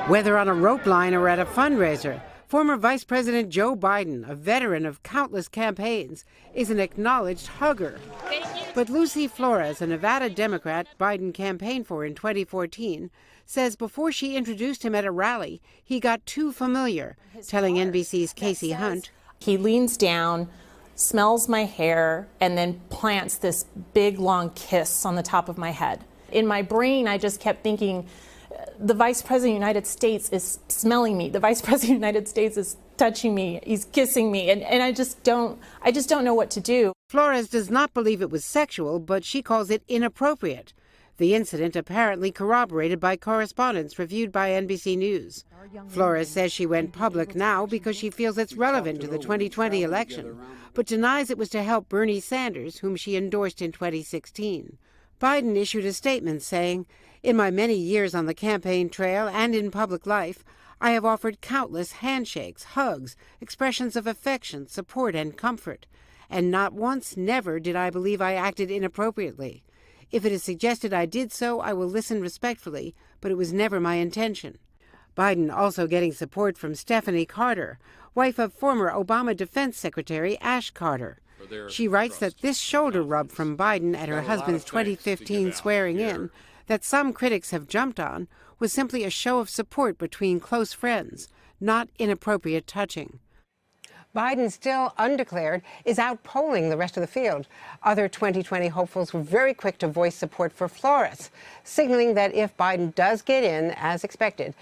Whether on a rope line or at a fundraiser, former Vice President Joe Biden, a veteran of countless campaigns, is an acknowledged hugger. But Lucy Flores, a Nevada Democrat Biden campaigned for in 2014, says before she introduced him at a rally, he got too familiar, telling NBC's Casey Hunt. He leans down, smells my hair, and then plants this big, long kiss on the top of my head. In my brain, I just kept thinking, the Vice President of the United States is smelling me. The Vice President of the United States is touching me. He's kissing me. And I just don't know what to do. Flores does not believe it was sexual, but she calls it inappropriate. The incident apparently corroborated by correspondence reviewed by NBC News. Flores says she went public now because she feels it's relevant to the 2020 election, but denies it was to help Bernie Sanders, whom she endorsed in 2016. Biden issued a statement saying, "In my many years on the campaign trail and in public life, I have offered countless handshakes, hugs, expressions of affection, support, and comfort. And not once, never did I believe I acted inappropriately. If it is suggested I did so, I will listen respectfully, but it was never my intention." Biden also getting support from Stephanie Carter, wife of former Obama Defense Secretary Ash Carter. She writes that this shoulder rub from Biden at her husband's 2015 swearing in, that some critics have jumped on, was simply a show of support between close friends, not inappropriate touching. Biden, still undeclared, is outpolling the rest of the field. Other 2020 hopefuls were very quick to voice support for Flores, signaling that if Biden does get in, as expected,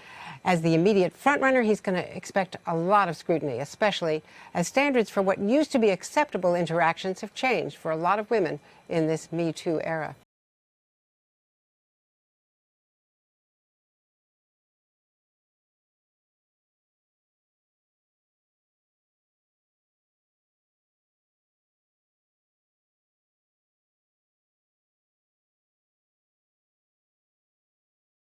as the immediate frontrunner, he's going to expect a lot of scrutiny, especially as standards for what used to be acceptable interactions have changed for a lot of women in this Me Too era.